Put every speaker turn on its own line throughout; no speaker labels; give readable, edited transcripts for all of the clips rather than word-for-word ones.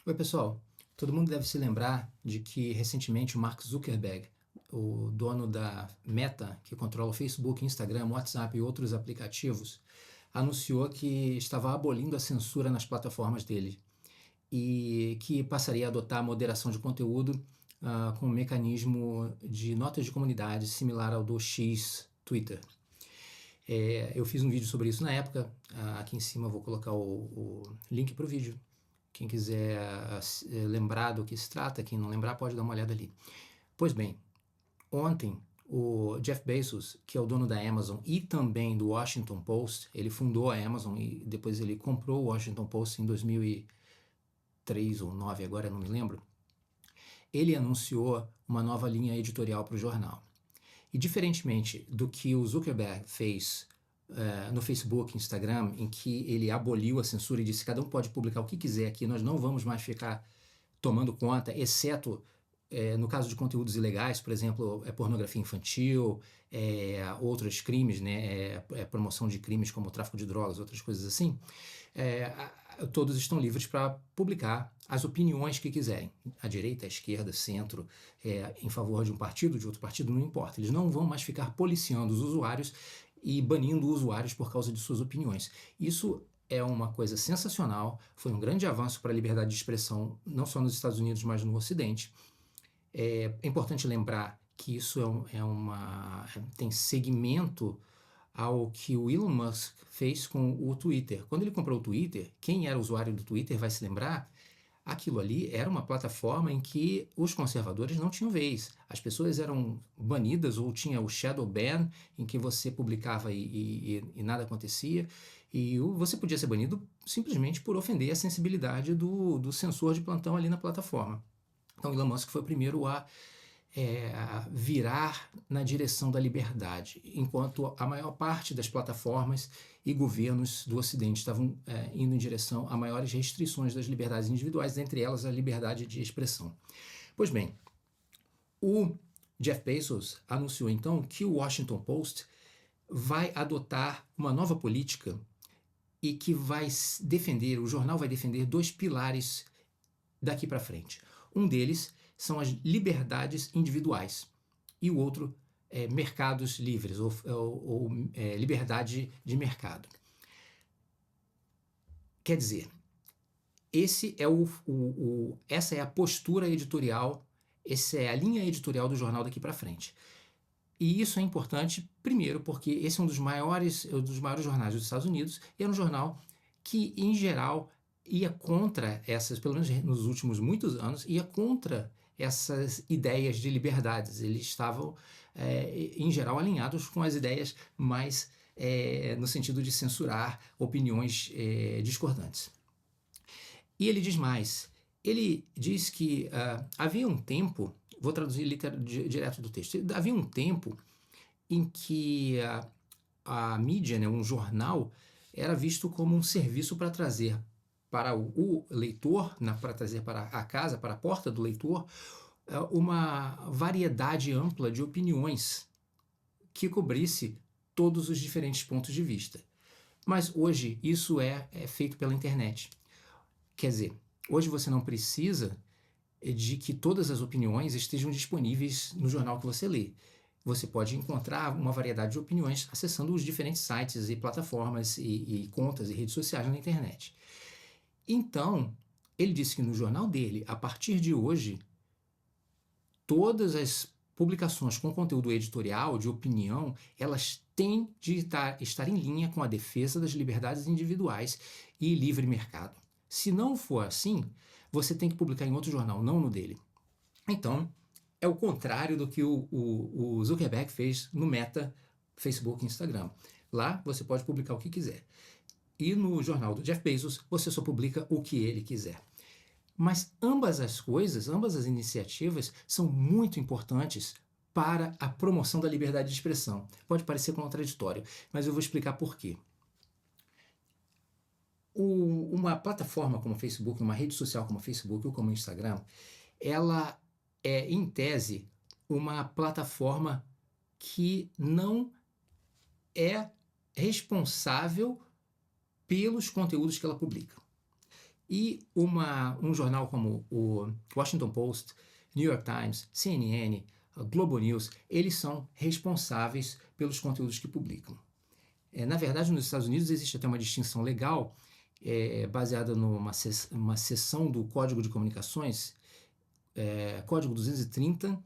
Oi, pessoal. Todo mundo deve se lembrar de que recentemente o Mark Zuckerberg, o dono da Meta, que controla o Facebook, Instagram, WhatsApp e outros aplicativos, anunciou que estava abolindo a censura nas plataformas dele e que passaria a adotar a moderação de conteúdo com um mecanismo de notas de comunidade similar ao do X Twitter. Eu fiz um vídeo sobre isso na época. Aqui em cima eu vou colocar o link para o vídeo. Quem quiser lembrar do que se trata, quem não lembrar pode dar uma olhada ali. Pois bem, ontem o Jeff Bezos, que é o dono da Amazon e também do Washington Post, ele fundou a Amazon e depois ele comprou o Washington Post em 2003 ou 2009, agora eu não me lembro. Ele anunciou uma nova linha editorial para o jornal. E diferentemente do que o Zuckerberg fez no Facebook, Instagram, em que ele aboliu a censura e disse: cada um pode publicar o que quiser aqui, nós não vamos mais ficar tomando conta, exceto no caso de conteúdos ilegais, por exemplo, pornografia infantil, outros crimes, né, promoção de crimes como tráfico de drogas, outras coisas assim. Todos estão livres para publicar as opiniões que quiserem, à direita, à esquerda, centro, em favor de um partido, de outro partido, não importa. Eles não vão mais ficar policiando os usuários e banindo usuários por causa de suas opiniões. Isso é uma coisa sensacional, foi um grande avanço para a liberdade de expressão, não só nos Estados Unidos, mas no Ocidente. É importante lembrar que isso tem segmento ao que o Elon Musk fez com o Twitter. Quando ele comprou o Twitter, quem era usuário do Twitter vai se lembrar, aquilo ali era uma plataforma em que os conservadores não tinham vez. As pessoas eram banidas ou tinha o shadow ban, em que você publicava e nada acontecia. E você podia ser banido simplesmente por ofender a sensibilidade do censor de plantão ali na plataforma. Então, Elon Musk foi o primeiro a virar na direção da liberdade, enquanto a maior parte das plataformas e governos do Ocidente estavam indo em direção a maiores restrições das liberdades individuais, entre elas a liberdade de expressão. Pois bem, o Jeff Bezos anunciou então que o Washington Post vai adotar uma nova política e que o jornal vai defender dois pilares daqui para frente. Um deles são as liberdades individuais e o outro é mercados livres ou liberdade de mercado. Quer dizer, essa é a postura editorial, essa é a linha editorial do jornal daqui para frente. E isso é importante, primeiro, porque esse é um dos maiores jornais dos Estados Unidos e era um jornal que, em geral, ia contra pelo menos nos últimos muitos anos, ia contra essas ideias de liberdades. Eles estavam, em geral, alinhados com as ideias mais no sentido de censurar opiniões discordantes. E ele diz mais. Ele diz que havia um tempo, vou traduzir direto do texto, havia um tempo em que a mídia, né, um jornal, era visto como um serviço para trazer para o leitor, para trazer para a casa, para a porta do leitor, uma variedade ampla de opiniões que cobrisse todos os diferentes pontos de vista. Mas hoje isso é feito pela internet. Quer dizer, hoje você não precisa de que todas as opiniões estejam disponíveis no jornal que você lê. Você pode encontrar uma variedade de opiniões acessando os diferentes sites e plataformas e contas e redes sociais na internet. Então, ele disse que no jornal dele, a partir de hoje, todas as publicações com conteúdo editorial, de opinião, elas têm de estar em linha com a defesa das liberdades individuais e livre mercado. Se não for assim, você tem que publicar em outro jornal, não no dele. Então, é o contrário do que o Zuckerberg fez no Meta, Facebook e Instagram. Lá você pode publicar o que quiser. E no jornal do Jeff Bezos, você só publica o que ele quiser. Mas ambas as iniciativas são muito importantes para a promoção da liberdade de expressão. Pode parecer contraditório, mas eu vou explicar por quê. Uma plataforma como o Facebook, uma rede social como o Facebook ou como o Instagram, ela é, em tese, uma plataforma que não é responsável pelos conteúdos que ela publica. E um jornal como o Washington Post, New York Times, CNN, Globo News, eles são responsáveis pelos conteúdos que publicam. Na verdade, nos Estados Unidos existe até uma distinção legal, baseada numa seção do Código de Comunicações, Código 230,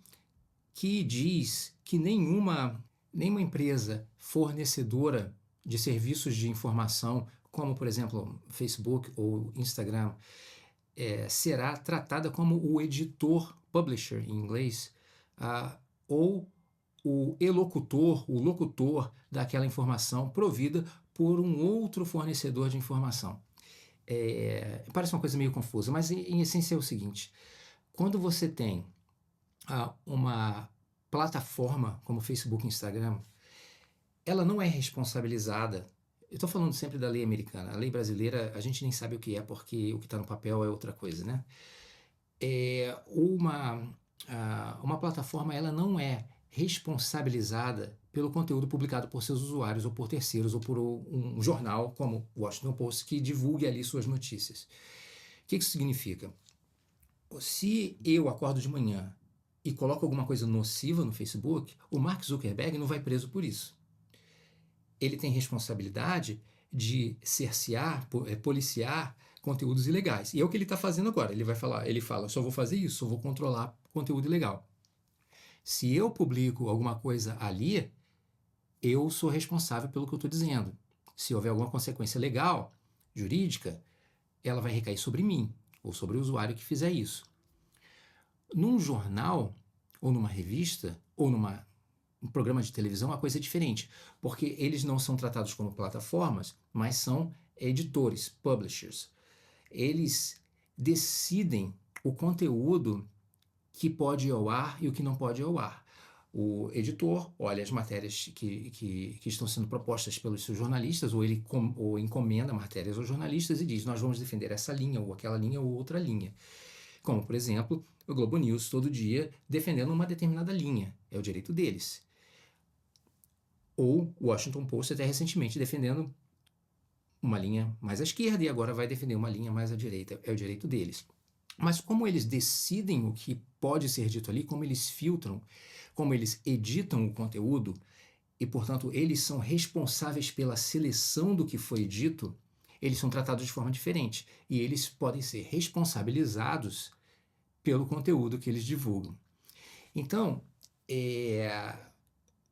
que diz que nenhuma empresa fornecedora de serviços de informação, como, por exemplo, Facebook ou Instagram, será tratada como o editor, publisher em inglês, ou o locutor daquela informação provida por um outro fornecedor de informação. Parece uma coisa meio confusa, mas em essência é o seguinte: quando você tem uma plataforma como Facebook e Instagram, ela não é responsabilizada. Eu estou falando sempre da lei americana. A lei brasileira, a gente nem sabe o que é, porque o que está no papel é outra coisa, né? Uma plataforma, ela não é responsabilizada pelo conteúdo publicado por seus usuários ou por terceiros ou por um jornal como o Washington Post que divulgue ali suas notícias. O que isso significa? Se eu acordo de manhã e coloco alguma coisa nociva no Facebook, o Mark Zuckerberg não vai preso por isso. Ele tem responsabilidade de cercear, policiar conteúdos ilegais. E é o que ele está fazendo agora. Ele fala, só vou fazer isso, só vou controlar conteúdo ilegal. Se eu publico alguma coisa ali, eu sou responsável pelo que eu estou dizendo. Se houver alguma consequência legal, jurídica, ela vai recair sobre mim ou sobre o usuário que fizer isso. Num jornal, ou numa revista, ou um programa de televisão, a coisa é diferente, porque eles não são tratados como plataformas, mas são editores, publishers. Eles decidem o conteúdo que pode ir ao ar e o que não pode ir ao ar. O editor olha as matérias que estão sendo propostas pelos seus jornalistas, ou encomenda matérias aos jornalistas e diz: nós vamos defender essa linha, ou aquela linha, ou outra linha. Como, por exemplo, o Globo News todo dia defendendo uma determinada linha. É o direito deles. Ou o Washington Post até recentemente defendendo uma linha mais à esquerda e agora vai defender uma linha mais à direita. É o direito deles. Mas como eles decidem o que pode ser dito ali, como eles filtram, como eles editam o conteúdo e, portanto, eles são responsáveis pela seleção do que foi dito, eles são tratados de forma diferente e eles podem ser responsabilizados pelo conteúdo que eles divulgam. Então,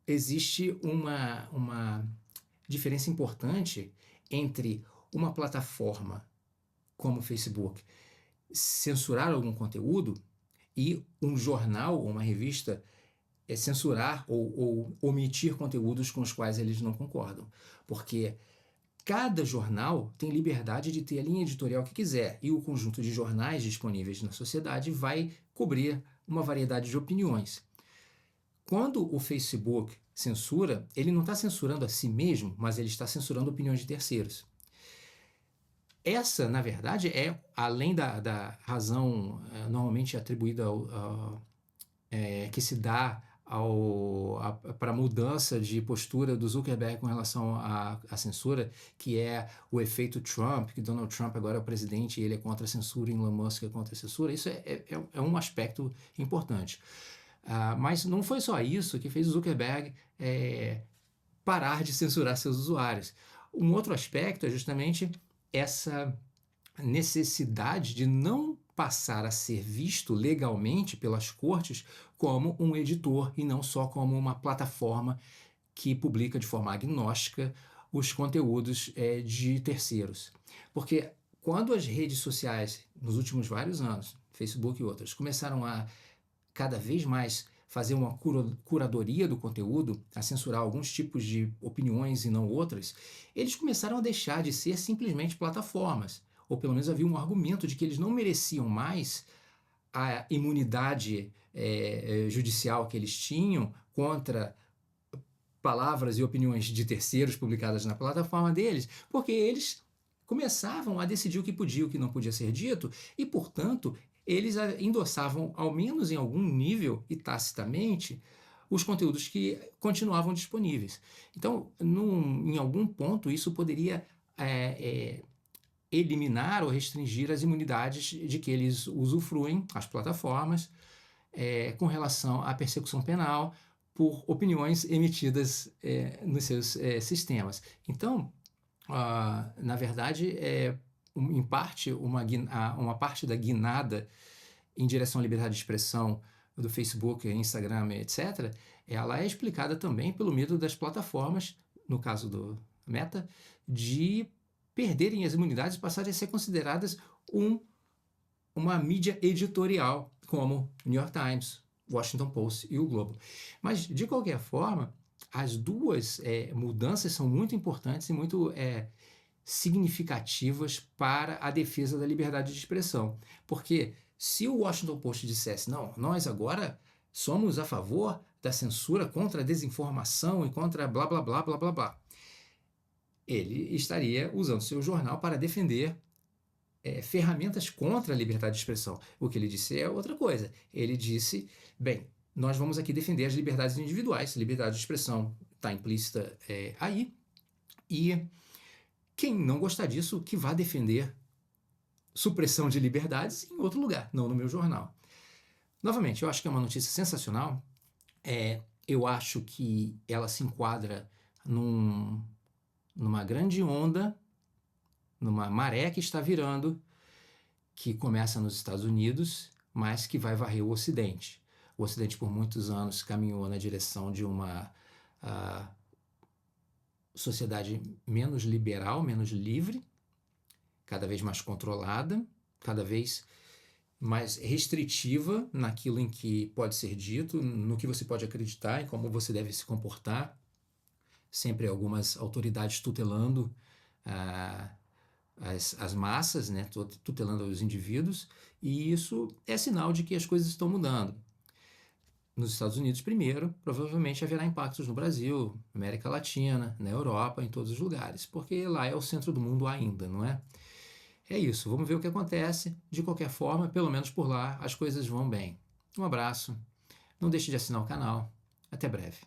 existe uma diferença importante entre uma plataforma como o Facebook censurar algum conteúdo e um jornal ou uma revista censurar ou omitir conteúdos com os quais eles não concordam. Porque cada jornal tem liberdade de ter a linha editorial que quiser e o conjunto de jornais disponíveis na sociedade vai cobrir uma variedade de opiniões. Quando o Facebook censura, ele não está censurando a si mesmo, mas ele está censurando opiniões de terceiros. Essa, na verdade, além da razão normalmente atribuída que se dá para a mudança de postura do Zuckerberg com relação à censura, que é o efeito Trump, que Donald Trump agora é o presidente e ele é contra a censura, e Elon Musk é contra a censura. Isso é um aspecto importante. Mas não foi só isso que fez o Zuckerberg parar de censurar seus usuários. Um outro aspecto é justamente essa necessidade de não passar a ser visto legalmente pelas cortes como um editor e não só como uma plataforma que publica de forma agnóstica os conteúdos de terceiros. Porque quando as redes sociais, nos últimos vários anos, Facebook e outras, começaram a cada vez mais fazer uma curadoria do conteúdo, a censurar alguns tipos de opiniões e não outras, eles começaram a deixar de ser simplesmente plataformas. Ou pelo menos havia um argumento de que eles não mereciam mais a imunidade judicial que eles tinham contra palavras e opiniões de terceiros publicadas na plataforma deles, porque eles começavam a decidir o que podia e o que não podia ser dito e, portanto, eles endossavam, ao menos em algum nível e tacitamente, os conteúdos que continuavam disponíveis. Então, em algum ponto, isso poderia eliminar ou restringir as imunidades de que eles usufruem, as plataformas, com relação à persecução penal por opiniões emitidas nos seus sistemas. Então, na verdade, em parte, uma parte da guinada em direção à liberdade de expressão do Facebook, Instagram, etc., ela é explicada também pelo medo das plataformas, no caso do Meta, de perderem as imunidades e passarem a ser consideradas uma mídia editorial, como o New York Times, Washington Post e o Globo. Mas, de qualquer forma, as duas mudanças são muito importantes e muito significativas para a defesa da liberdade de expressão. Porque se o Washington Post dissesse, não, nós agora somos a favor da censura contra a desinformação e contra blá, blá, blá, blá, blá, blá, ele estaria usando seu jornal para defender ferramentas contra a liberdade de expressão. O que ele disse é outra coisa. Ele disse, bem, nós vamos aqui defender as liberdades individuais, liberdade de expressão está implícita aí, e quem não gostar disso, que vá defender supressão de liberdades em outro lugar, não no meu jornal. Novamente, eu acho que é uma notícia sensacional. Eu acho que ela se enquadra numa grande onda, numa maré que está virando, que começa nos Estados Unidos, mas que vai varrer o Ocidente. O Ocidente, por muitos anos, caminhou na direção de uma sociedade menos liberal, menos livre, cada vez mais controlada, cada vez mais restritiva naquilo em que pode ser dito, no que você pode acreditar e como você deve se comportar. Sempre algumas autoridades tutelando as massas, né, tutelando os indivíduos, e isso é sinal de que as coisas estão mudando. Nos Estados Unidos primeiro, provavelmente haverá impactos no Brasil, América Latina, na Europa, em todos os lugares, porque lá é o centro do mundo ainda, não é? É isso, vamos ver o que acontece. De qualquer forma, pelo menos por lá, as coisas vão bem. Um abraço, não deixe de assinar o canal. Até breve.